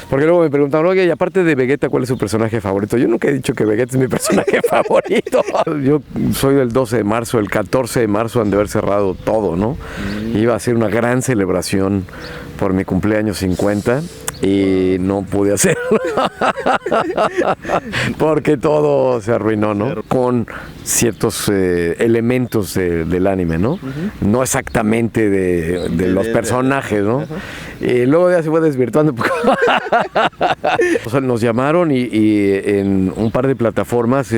Porque luego me preguntaron, oye, y aparte de Vegeta, ¿cuál es su personaje favorito? Yo nunca he dicho que Vegeta es mi personaje favorito. Yo soy del 12 de marzo, el 14 de marzo han de haber cerrado todo, ¿no? Iba a ser una gran celebración por mi cumpleaños 50 y no pude hacerlo porque todo se arruinó, ¿no? Con ciertos elementos del anime, ¿no? No exactamente de los personajes, ¿no? Y luego ya se fue desvirtuando un poco. O sea, nos llamaron y en un par de plataformas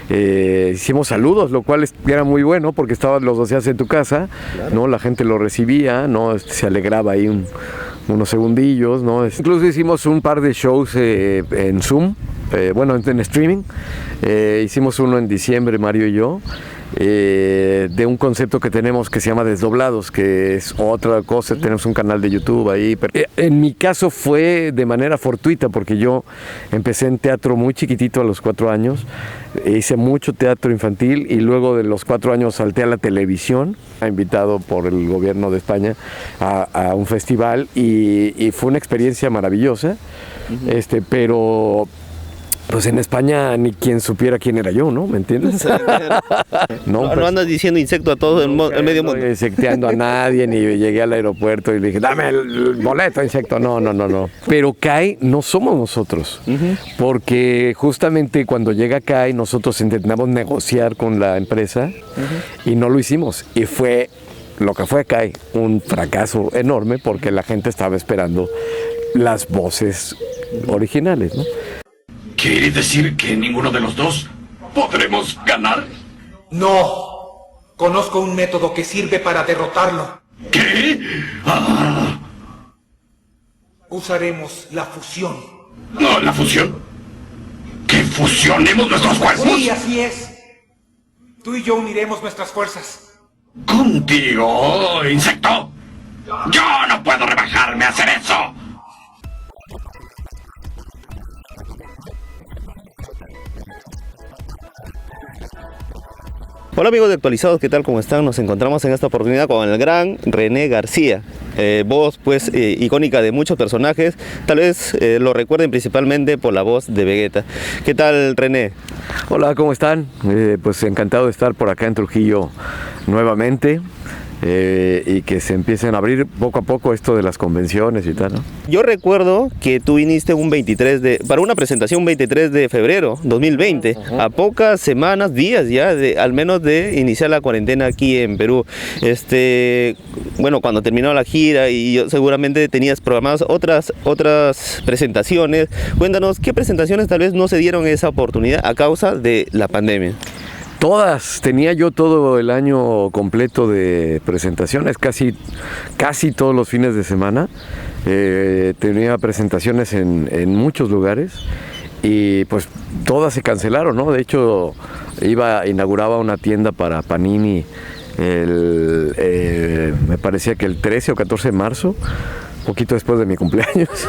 hicimos saludos, lo cual era muy bueno porque los hacías en tu casa, claro, ¿no? La gente lo recibía, ¿no? Se alegraba ahí unos segundillos, ¿no? Incluso hicimos un par de shows en Zoom, en streaming. Hicimos uno en diciembre, Mario y yo, de un concepto que tenemos que se llama Desdoblados, que es otra cosa. Tenemos un canal de YouTube ahí. En mi caso fue de manera fortuita porque yo empecé en teatro muy chiquitito a los 4 años, hice mucho teatro infantil y luego de los 4 años salté a la televisión, invitado por el gobierno de España a un festival y fue una experiencia maravillosa, pero pues en España ni quien supiera quién era yo, ¿no? ¿Me entiendes? No andas diciendo insecto a todo el medio mundo. No insecteando a nadie, ni llegué al aeropuerto y le dije, dame el boleto, insecto. No. Pero Kai no somos nosotros, porque justamente cuando llega Kai nosotros intentamos negociar con la empresa y no lo hicimos. Y fue lo que fue Kai, un fracaso enorme porque la gente estaba esperando las voces originales, ¿no? ¿Quiere decir que ninguno de los dos podremos ganar? No. Conozco un método que sirve para derrotarlo. ¿Qué? Usaremos la fusión. ¿No, la fusión? ¿Que fusionemos nuestros cuerpos? Sí, así es. Tú y yo uniremos nuestras fuerzas. ¿Contigo, insecto? Yo no puedo rebajarme a hacer eso. Hola amigos de Actualizados, ¿qué tal? ¿Cómo están? Nos encontramos en esta oportunidad con el gran René García, voz pues icónica de muchos personajes. Tal vez lo recuerden principalmente por la voz de Vegeta. ¿Qué tal, René? Hola, ¿cómo están? Pues encantado de estar por acá en Trujillo nuevamente. Y que se empiecen a abrir poco a poco esto de las convenciones y tal, ¿no? Yo recuerdo que tú viniste para una presentación un 23 de febrero 2020, a pocas semanas, días ya, al menos de iniciar la cuarentena aquí en Perú. Cuando terminó la gira y seguramente tenías programadas otras presentaciones. Cuéntanos, ¿qué presentaciones tal vez no se dieron esa oportunidad a causa de la pandemia? Todas, tenía yo todo el año completo de presentaciones, casi todos los fines de semana. Tenía presentaciones en muchos lugares y pues todas se cancelaron, ¿no? De hecho, inauguraba una tienda para Panini me parecía que el 13 o 14 de marzo, poquito después de mi cumpleaños.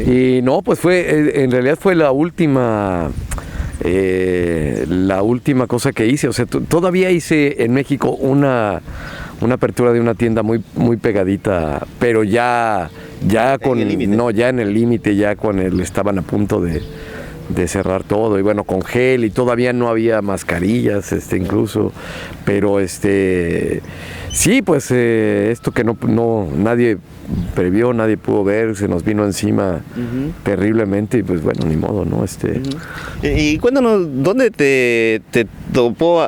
Y no, pues en realidad fue la última cosa que hice. O sea, todavía hice en México una apertura de una tienda muy, muy pegadita, pero ya en el límite, estaban a punto de cerrar todo, y bueno, con gel, y todavía no había mascarillas, incluso, pero sí, pues esto que no nadie previó, nadie pudo ver, se nos vino encima terriblemente, y pues bueno, ni modo, ¿no? Y cuéntanos, ¿dónde te tocó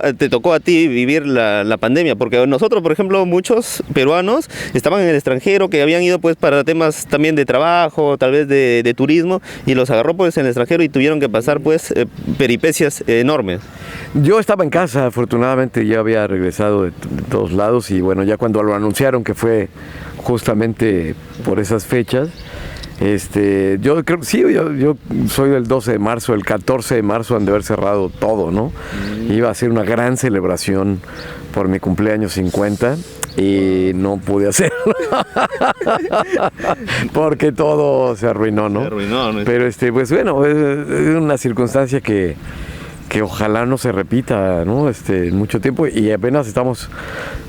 a ti vivir la pandemia? Porque nosotros, por ejemplo, muchos peruanos estaban en el extranjero, que habían ido pues para temas también de trabajo, tal vez de turismo, y los agarró pues en el extranjero y tuvieron que pasar pues peripecias enormes. Yo estaba en casa, afortunadamente ya había regresado de todos lados, y bueno, ya cuando lo anunciaron que fue justamente por esas fechas, yo creo, sí, yo soy del 12 de marzo, el 14 de marzo han de haber cerrado todo, ¿no? Iba a ser una gran celebración por mi cumpleaños 50 y no pude hacerlo porque todo se arruinó, ¿no? Se arruinó, ¿no? Pero pues bueno, es una circunstancia que que ojalá no se repita, ¿no? En mucho tiempo, y apenas estamos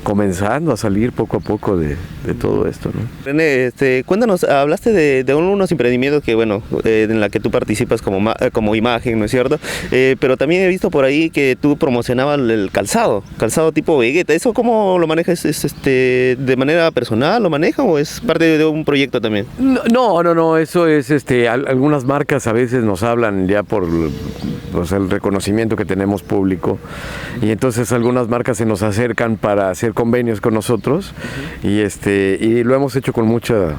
comenzando a salir poco a poco de todo esto, ¿no? René, cuéntanos, hablaste de unos emprendimientos que, bueno, en la que tú participas como imagen, ¿no es cierto? Pero también he visto por ahí que tú promocionabas el calzado tipo Vegeta. ¿Eso cómo lo manejas? ¿De manera personal lo maneja o es parte de un proyecto también? No, eso es, algunas marcas a veces nos hablan ya por pues, el reconocimiento que tenemos público, y entonces algunas marcas se nos acercan para hacer convenios con nosotros, y lo hemos hecho con muchas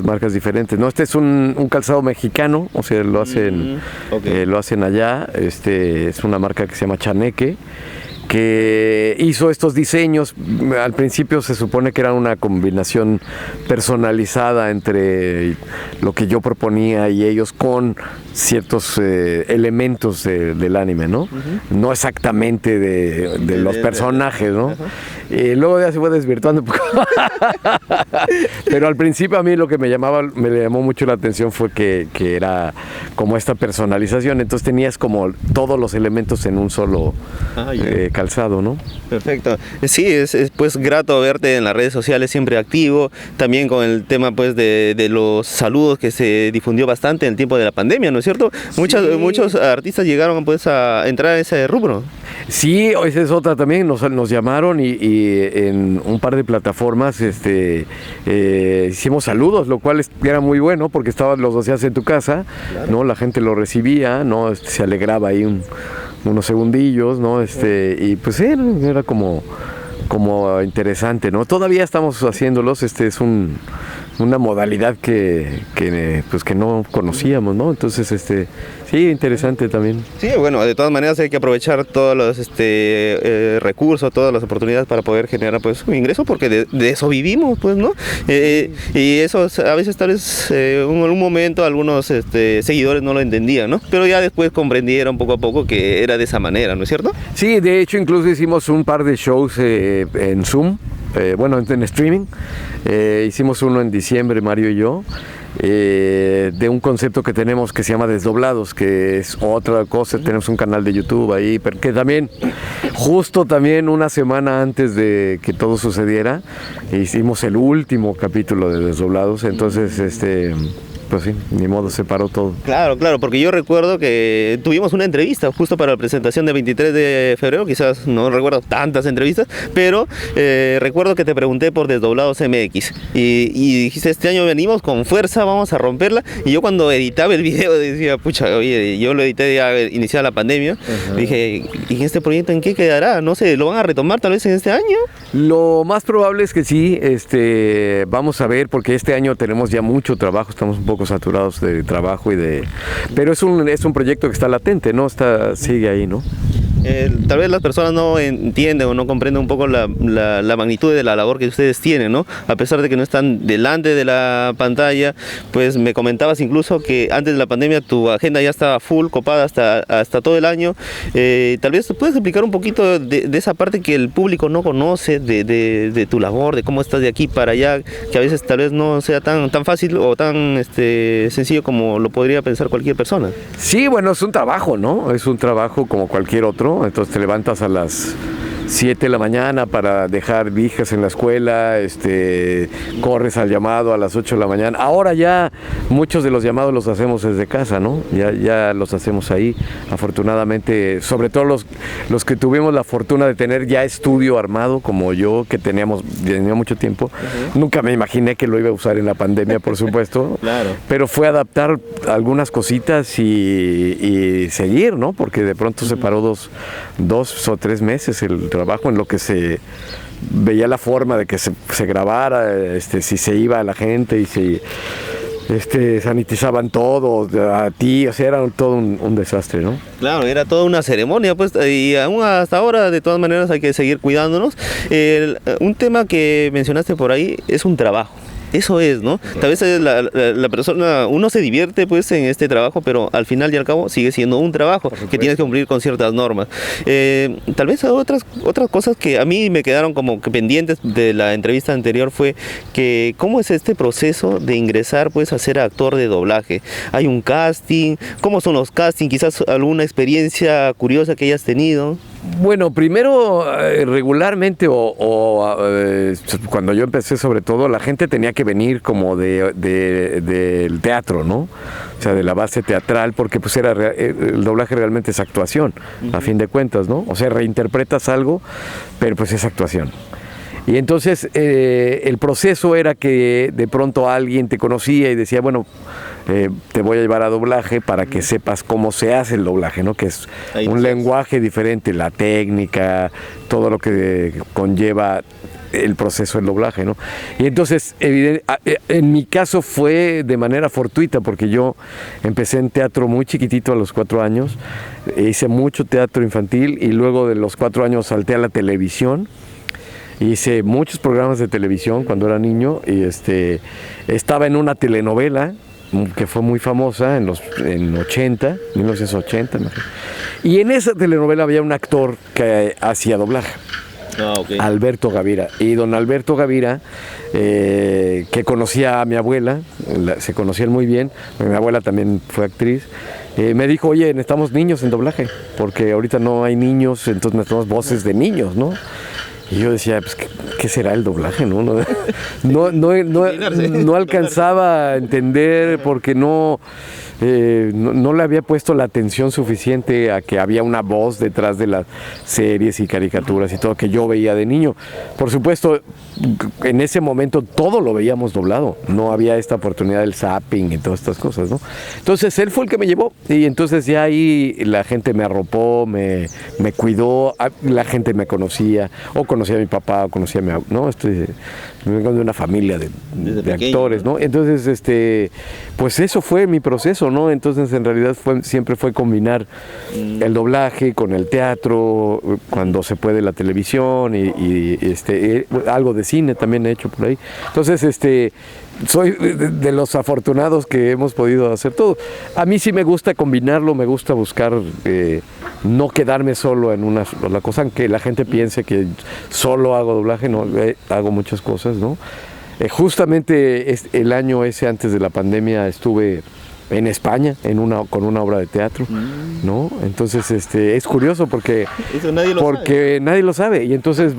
marcas diferentes, ¿no? Este es un calzado mexicano, o sea, lo hacen allá. Es una marca que se llama Chaneque, que hizo estos diseños. Al principio se supone que era una combinación personalizada entre lo que yo proponía y ellos, con ciertos elementos del anime, ¿no? No exactamente de los personajes, ¿no? Luego ya se fue desvirtuando un poco. Pero al principio a mí lo que me llamó mucho la atención fue que era como esta personalización. Entonces tenías como todos los elementos en un solo calzado, ¿no? Perfecto. Sí, es pues grato verte en las redes sociales, siempre activo, también con el tema pues de los saludos que se difundió bastante en el tiempo de la pandemia, ¿no es cierto? Sí. Muchos artistas llegaron pues a entrar en ese rubro. Sí, esa es otra también, nos llamaron y en un par de plataformas hicimos saludos, lo cual era muy bueno porque los hacías en tu casa, claro, ¿no? La gente lo recibía, ¿no? Se alegraba ahí unos segundillos, ¿no? Y pues era como interesante, ¿no? Todavía estamos haciéndolos, es una modalidad que no conocíamos, ¿no? Entonces, sí, interesante también. Sí, bueno, de todas maneras hay que aprovechar todos los recursos, todas las oportunidades para poder generar pues un ingreso, porque de eso vivimos, pues, ¿no? Y eso a veces tal vez en un momento algunos seguidores no lo entendían, ¿no? Pero ya después comprendieron poco a poco que era de esa manera, ¿no es cierto? Sí, de hecho incluso hicimos un par de shows en Zoom, en streaming. Hicimos uno en diciembre, Mario y yo, de un concepto que tenemos que se llama Desdoblados, que es otra cosa. Tenemos un canal de YouTube ahí, pero que también, justo también una semana antes de que todo sucediera, hicimos el último capítulo de Desdoblados. Entonces, pues sí, ni modo, se paró todo. Claro, porque yo recuerdo que tuvimos una entrevista justo para la presentación del 23 de febrero, quizás no recuerdo tantas entrevistas, pero recuerdo que te pregunté por Desdoblados MX y dijiste, este año venimos con fuerza, vamos a romperla, y yo cuando editaba el video decía, pucha, oye, yo lo edité ya iniciada la pandemia, dije, ¿y este proyecto en qué quedará? No sé, ¿lo van a retomar tal vez en este año? Lo más probable es que sí, vamos a ver, porque este año tenemos ya mucho trabajo, estamos un poco saturados de trabajo pero es un proyecto que está latente, ¿no? Sigue ahí, ¿no? Tal vez las personas no entienden o no comprenden un poco la magnitud de la labor que ustedes tienen, ¿no? A pesar de que no están delante de la pantalla, pues me comentabas incluso que antes de la pandemia tu agenda ya estaba full, copada hasta todo el año. Tal vez puedes explicar un poquito de esa parte que el público no conoce de tu labor, de cómo estás de aquí para allá, que a veces tal vez no sea tan fácil o tan sencillo como lo podría pensar cualquier persona. Sí, bueno, es un trabajo, ¿no? Es un trabajo como cualquier otro. Entonces te levantas a las 7 de la mañana para dejar hijas en la escuela, corres al llamado a las 8 de la mañana. Ahora ya muchos de los llamados los hacemos desde casa, ¿no? Ya los hacemos ahí, afortunadamente, sobre todo los que tuvimos la fortuna de tener ya estudio armado, como yo, que tenía mucho tiempo. Nunca me imaginé que lo iba a usar en la pandemia, por supuesto. Claro. Pero fue adaptar algunas cositas y seguir, ¿no? Porque de pronto se paró 2 o 3 meses el trabajo, en lo que se veía la forma de que se grabara, si se iba a la gente y se sanitizaban todo a ti, o sea, era todo un desastre, ¿no? Claro, era toda una ceremonia, pues, y aún hasta ahora de todas maneras hay que seguir cuidándonos. Un tema que mencionaste por ahí es un trabajo. Eso es, ¿no? Tal vez la persona, uno se divierte pues en este trabajo, pero al final y al cabo sigue siendo un trabajo que tienes que cumplir con ciertas normas. Tal vez otras cosas que a mí me quedaron como que pendientes de la entrevista anterior fue que cómo es este proceso de ingresar pues a ser actor de doblaje. ¿Hay un casting? ¿Cómo son los castings? Quizás alguna experiencia curiosa que hayas tenido. Bueno, primero, regularmente cuando yo empecé, sobre todo, la gente tenía que venir como del teatro, ¿no? O sea, de la base teatral, porque pues el doblaje realmente es actuación, a fin de cuentas, ¿no? O sea, reinterpretas algo, pero pues es actuación. Y entonces el proceso era que de pronto alguien te conocía y decía, bueno, te voy a llevar a doblaje para que sepas cómo se hace el doblaje, ¿no? Que es un lenguaje diferente, la técnica, todo lo que conlleva el proceso del doblaje, ¿no? Y entonces, en mi caso fue de manera fortuita, porque yo empecé en teatro muy chiquitito a los 4 años, hice mucho teatro infantil y luego de los 4 años salté a la televisión. Hice muchos programas de televisión cuando era niño y estaba en una telenovela que fue muy famosa en 1980. Y en esa telenovela había un actor que hacía doblaje. Okay. Alberto Gavira. Y don Alberto Gavira, que conocía a mi abuela, se conocían muy bien, mi abuela también fue actriz, me dijo, oye, necesitamos niños en doblaje, porque ahorita no hay niños, entonces necesitamos voces de niños, ¿no? Y yo decía, pues, ¿qué será el doblaje? No alcanzaba a entender porque no le había puesto la atención suficiente a que había una voz detrás de las series y caricaturas y todo que yo veía de niño. Por supuesto, en ese momento todo lo veíamos doblado, no había esta oportunidad del zapping y todas estas cosas, ¿no? Entonces él fue el que me llevó y entonces ya ahí la gente me arropó, me cuidó, la gente me conocía, o conocía a mi papá, o conocía a mi abuelo, ¿no? Vengo de una familia de actores, ¿no? Entonces, pues eso fue mi proceso, ¿no? Entonces, en realidad siempre fue combinar el doblaje con el teatro, cuando se puede la televisión y algo de cine también he hecho por ahí. Entonces, soy de los afortunados que hemos podido hacer todo. A mí sí me gusta combinarlo, me gusta buscar no quedarme solo en una sola cosa, aunque la gente piense que solo hago doblaje, no, hago muchas cosas, ¿no? Justamente el año ese antes de la pandemia estuve en España con una obra de teatro, ¿no? Entonces es curioso porque eso nadie lo sabe. Y entonces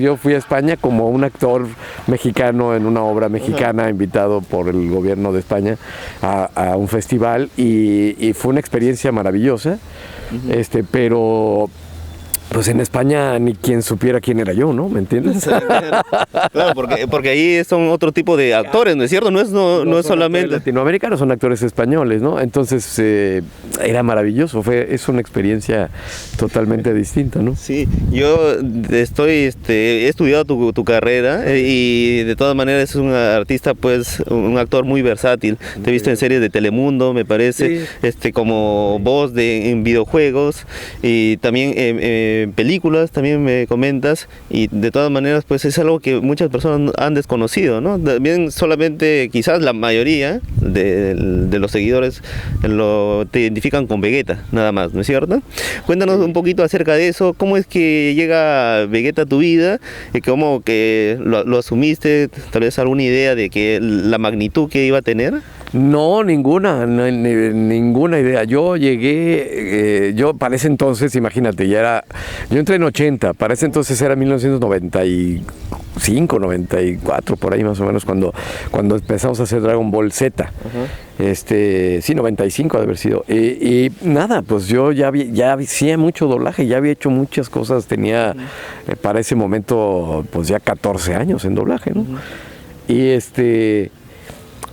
yo fui a España como un actor mexicano en una obra mexicana, invitado por el gobierno de España a un festival y fue una experiencia maravillosa, pero pues en España ni quien supiera quién era yo, ¿no? ¿Me entiendes? Claro, porque ahí son otro tipo de actores, ¿no es cierto? No es solamente latinoamericanos, son actores españoles, ¿no? Entonces era maravilloso, es una experiencia totalmente distinta, ¿no? Sí, yo he estudiado tu carrera y de todas maneras es un artista, pues, un actor muy versátil. Te he visto en series de Telemundo, me parece, sí. Como voz en videojuegos y también en películas, también me comentas, y de todas maneras pues es algo que muchas personas han desconocido, ¿no? También solamente quizás la mayoría de los seguidores te identifican con Vegeta, nada más, ¿no es cierto? Cuéntanos un poquito acerca de eso, cómo es que llega Vegeta a tu vida, y cómo que lo asumiste, tal vez alguna idea de que la magnitud que iba a tener. No, ninguna idea. Yo llegué, yo para ese entonces, imagínate, yo entré en 80, para ese entonces era 1995, 94, por ahí más o menos, cuando empezamos a hacer Dragon Ball Z. Sí, 95 ha de haber sido. Y nada, pues yo ya hacía mucho doblaje, ya había hecho muchas cosas, tenía para ese momento pues ya 14 años en doblaje, ¿no?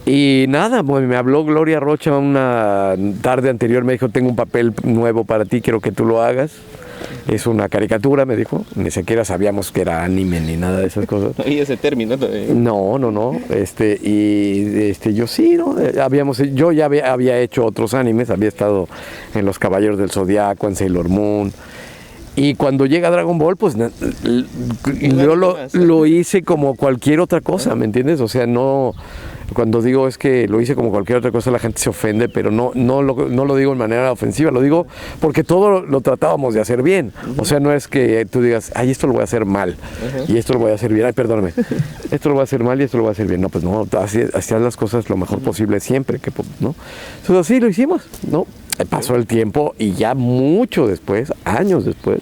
Y nada, pues me habló Gloria Rocha una tarde anterior, me dijo, tengo un papel nuevo para ti, quiero que tú lo hagas. Es una caricatura, me dijo, ni siquiera sabíamos que era anime ni nada de esas cosas. ¿Y ese término? No. Yo sí, ¿no? Yo ya había hecho otros animes, había estado en Los Caballeros del Zodiaco, en Sailor Moon. Y cuando llega Dragon Ball, pues yo lo hice como cualquier otra cosa, ¿me entiendes? O sea, no... Cuando digo es que lo hice como cualquier otra cosa, la gente se ofende, pero no lo digo de manera ofensiva, lo digo porque todo lo tratábamos de hacer bien. O sea, no es que tú digas, ay, esto lo voy a hacer mal, y esto lo voy a hacer bien, ay, perdóname, esto lo voy a hacer mal y esto lo voy a hacer bien. No, pues no, hacías las cosas lo mejor posible siempre, ¿no? Entonces así lo hicimos, ¿no? Pasó el tiempo y ya mucho después, años después,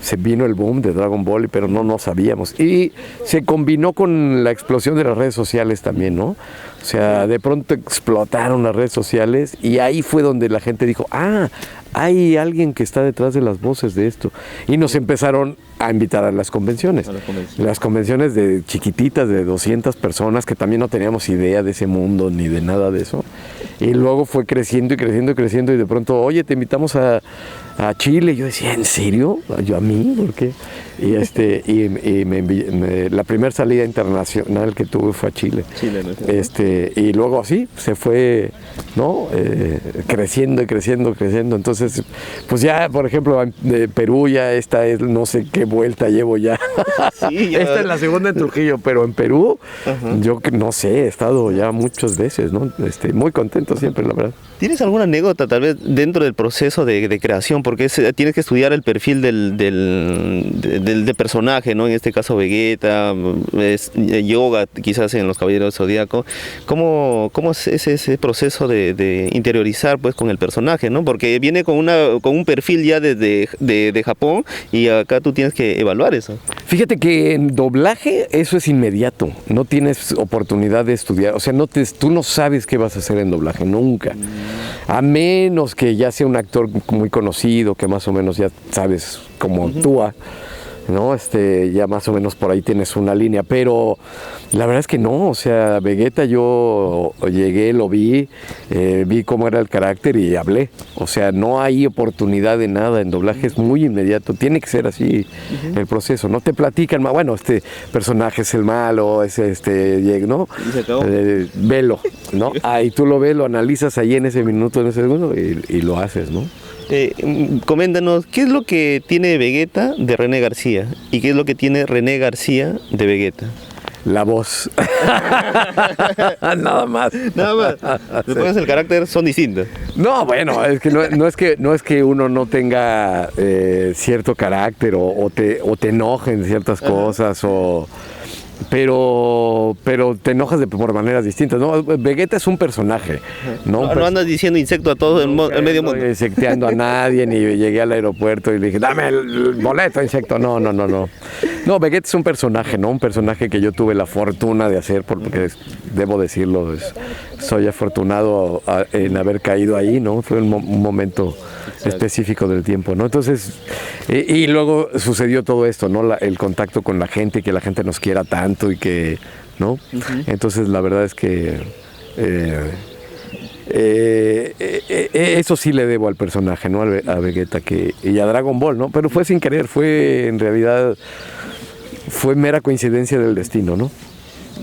se vino el boom de Dragon Ball, pero no sabíamos. Y se combinó con la explosión de las redes sociales también, ¿no? O sea, de pronto explotaron las redes sociales y ahí fue donde la gente dijo, hay alguien que está detrás de las voces de esto. Y nos empezaron a invitar a las convenciones. Las convenciones de chiquititas, de 200 personas, que también no teníamos idea de ese mundo ni de nada de eso. Y luego fue creciendo y creciendo y creciendo y de pronto, oye, te invitamos a Chile. Y yo decía, ¿en serio? ¿Yo a mí? ¿Por qué? Y, la primera salida internacional que tuve fue a Chile. Y luego así se fue, ¿no? Creciendo y creciendo y creciendo. Entonces, pues ya, por ejemplo, de Perú ya esta es no sé qué vuelta llevo ya. Sí, ya. Esta es la segunda en Trujillo, pero en Perú, yo no sé, he estado ya muchas veces, ¿no? Muy contento siempre, la verdad. ¿Tienes alguna anécdota tal vez dentro del proceso de creación? Porque tienes que estudiar el perfil del personaje, ¿no? En este caso Vegeta, yoga quizás en los Caballeros Zodíaco. ¿Cómo es ese proceso de interiorizar pues con el personaje, ¿no? Porque viene con un perfil ya de Japón y acá tú tienes que evaluar eso. Fíjate que en doblaje eso es inmediato, no tienes oportunidad de estudiar, o sea, tú no sabes qué vas a hacer en doblaje, nunca. A menos que ya sea un actor muy conocido, que más o menos ya sabes cómo actúa, ¿no? Ya más o menos por ahí tienes una línea, pero la verdad es que no, o sea, Vegeta yo llegué, lo vi cómo era el carácter y hablé, o sea, no hay oportunidad de nada, en doblaje es muy inmediato, tiene que ser así el proceso, no te platican más, bueno, este personaje es el malo, ¿no? Velo, ¿no? Ahí tú lo ves, lo analizas ahí en ese minuto, en ese segundo y lo haces, ¿no? Coméntanos, ¿qué es lo que tiene Vegeta de René García? ¿Y qué es lo que tiene René García de Vegeta? La voz. Nada más. Nada más. Después el carácter son distintos. No, bueno, es que no es que uno no tenga cierto carácter o te enojen ciertas cosas pero te enojas por maneras distintas, ¿no? Vegeta es un personaje, ¿no? No andas diciendo insecto a todo el medio mundo. No insecteando a nadie, ni llegué al aeropuerto y le dije, dame el boleto, insecto. No. No, Vegeta es un personaje, ¿no? Un personaje que yo tuve la fortuna de hacer, porque debo decirlo, soy afortunado en haber caído ahí, ¿no? Fue un momento específico del tiempo, ¿no? Entonces, y luego sucedió todo esto, ¿no? El contacto con la gente, que la gente nos quiera tanto y que, ¿no? Entonces, la verdad es que eso sí le debo al personaje, ¿no? A Vegeta y a Dragon Ball, ¿no? Pero fue sin querer, en realidad fue mera coincidencia del destino, ¿no?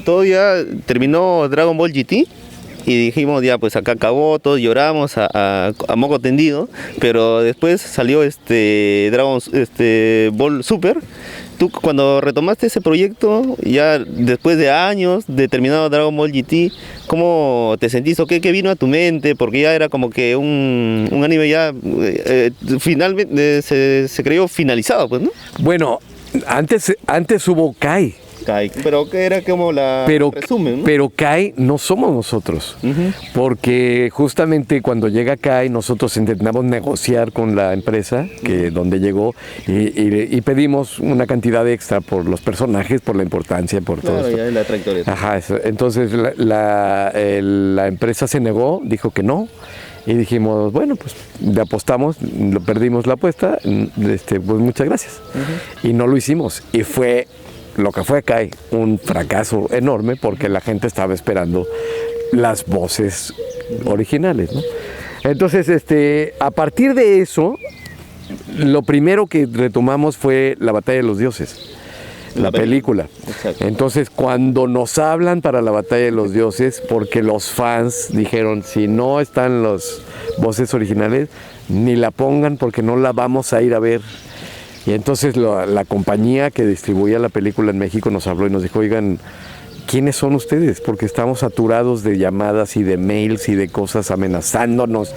Todo ya terminó Dragon Ball GT. Y dijimos, ya pues acá acabó, todos lloramos a moco tendido, pero después salió Dragon Ball Super. Tú cuando retomaste ese proyecto, ya después de años de terminado Dragon Ball GT, ¿cómo te sentiste? ¿Qué vino a tu mente? Porque ya era como que un anime ya finalmente se creyó finalizado, pues, ¿no? Bueno, antes hubo Kai. Pero que era como resumen, ¿no? Pero Kai no somos nosotros, porque justamente cuando llega Kai nosotros intentamos negociar con la empresa donde llegó y pedimos una cantidad extra por los personajes, por la importancia, por todo esto. Ya la trayectoria. Ajá, eso. Entonces la empresa se negó, dijo que no. Y dijimos, bueno, pues le apostamos, perdimos la apuesta, pues muchas gracias. Y no lo hicimos. Y fue lo que fue Kai, un fracaso enorme porque la gente estaba esperando las voces originales, ¿no? Entonces, a partir de eso, lo primero que retomamos fue La Batalla de los Dioses, la película. Exacto. Entonces, cuando nos hablan para La Batalla de los Dioses, porque los fans dijeron, si no están las voces originales, ni la pongan porque no la vamos a ir a ver. Y entonces la compañía que distribuía la película en México nos habló y nos dijo, oigan, ¿quiénes son ustedes? Porque estamos saturados de llamadas y de mails y de cosas amenazándonos.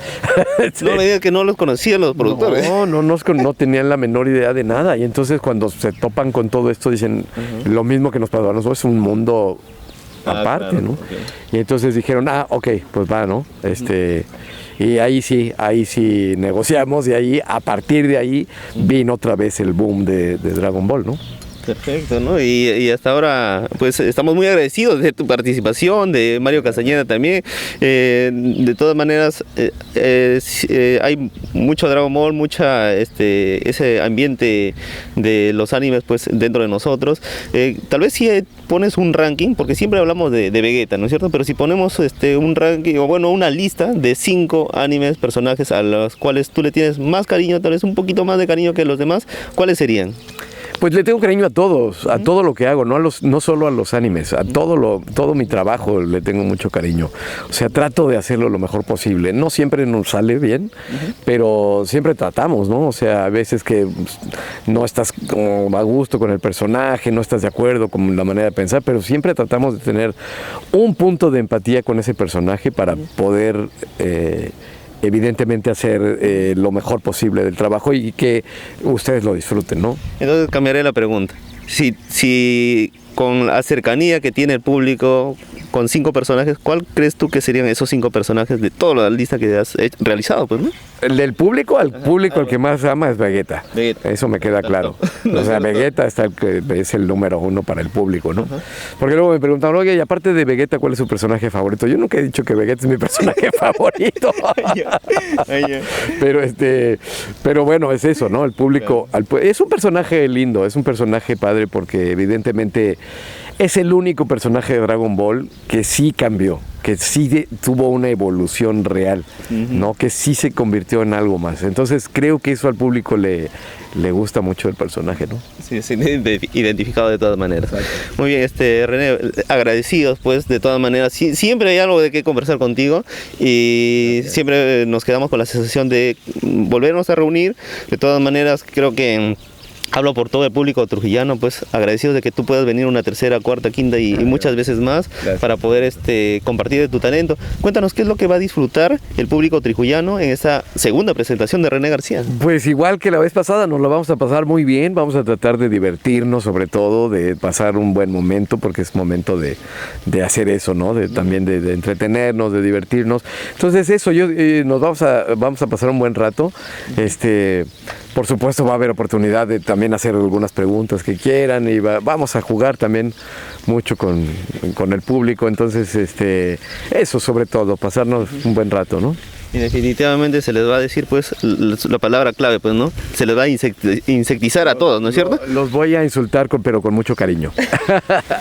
No me digan que no los conocían los productores. No tenían la menor idea de nada. Y entonces cuando se topan con todo esto dicen, lo mismo que nos pasó a nosotros, es un mundo aparte, claro, ¿no? Okay. Y entonces dijeron, ok, pues va, ¿no? Y ahí sí negociamos, y ahí, a partir de ahí, vino otra vez el boom de Dragon Ball, ¿no? Perfecto, ¿no? Y hasta ahora, pues estamos muy agradecidos de tu participación, de Mario Castañeda también. De todas maneras, hay mucho Dragon Ball, ese ambiente de los animes, pues, dentro de nosotros. Tal vez si pones un ranking, porque siempre hablamos de Vegeta, ¿no es cierto? Pero si ponemos un ranking, o bueno, una lista de 5 animes, personajes a los cuales tú le tienes más cariño, tal vez un poquito más de cariño que los demás, ¿cuáles serían? Pues le tengo cariño a todos, a todo lo que hago, no solo a los animes, a todo mi trabajo le tengo mucho cariño. O sea, trato de hacerlo lo mejor posible. No siempre nos sale bien, pero siempre tratamos, ¿no? O sea, a veces que no estás como a gusto con el personaje, no estás de acuerdo con la manera de pensar, pero siempre tratamos de tener un punto de empatía con ese personaje para poder evidentemente hacer lo mejor posible del trabajo y que ustedes lo disfruten, ¿no? Entonces cambiaré la pregunta. Si con la cercanía que tiene el público con 5 personajes, ¿cuál crees tú que serían esos 5 personajes de toda la lista que has realizado, pues, ¿no? El del público, al que más ama es Vegeta. Eso me queda claro. O sea, Vegeta es el número 1 para el público, ¿no? Porque luego me preguntaron, oye, y aparte de Vegeta, ¿cuál es su personaje favorito? Yo nunca he dicho que Vegeta es mi personaje favorito. Pero bueno, es eso, ¿no? El público, es un personaje lindo, es un personaje padre porque evidentemente es el único personaje de Dragon Ball que sí cambió, que sí tuvo una evolución real, ¿no? Que sí se convirtió en algo más. Entonces creo que eso al público le gusta mucho el personaje, ¿no? Sí, identificado de todas maneras. Exacto. Muy bien, René, agradecidos, pues, de todas maneras. Siempre hay algo de qué conversar contigo y siempre nos quedamos con la sensación de volvernos a reunir. De todas maneras, creo que hablo por todo el público trujillano, pues agradecidos de que tú puedas venir una tercera, cuarta, quinta y muchas veces más. Gracias. Para poder compartir de tu talento. Cuéntanos qué es lo que va a disfrutar el público trujillano en esta segunda presentación de René García. Pues igual que la vez pasada, nos lo vamos a pasar muy bien, vamos a tratar de divertirnos, sobre todo, de pasar un buen momento, porque es momento de hacer eso, ¿no? También de entretenernos, de divertirnos. Entonces eso, nos vamos a pasar un buen rato. Por supuesto va a haber oportunidad de también hacer algunas preguntas que quieran y vamos a jugar también mucho con el público, entonces eso sobre todo, pasarnos un buen rato, ¿no? Y definitivamente se les va a decir, pues, la palabra clave, pues, ¿no? Se les va a insectizar a todos, ¿no es cierto? Los voy a insultar, pero con mucho cariño.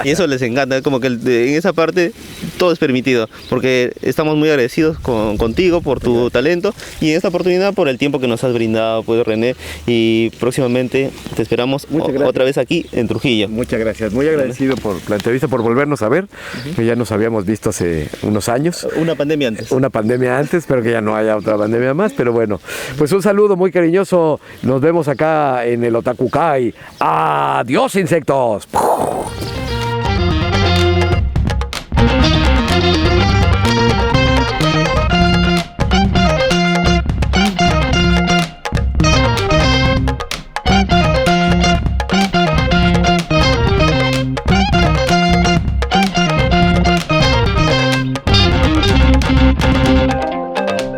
Y eso les encanta, es como que en esa parte todo es permitido, porque estamos muy agradecidos contigo por tu talento y en esta oportunidad por el tiempo que nos has brindado, pues, René, y próximamente te esperamos otra vez aquí en Trujillo. Muchas gracias, muy agradecido por la entrevista, por volvernos a ver, que ya nos habíamos visto hace unos años. Una pandemia antes, pero que ya no haya otra pandemia más, pero bueno, pues un saludo muy cariñoso, nos vemos acá en el Otaku Kai. ¡Adiós, insectos!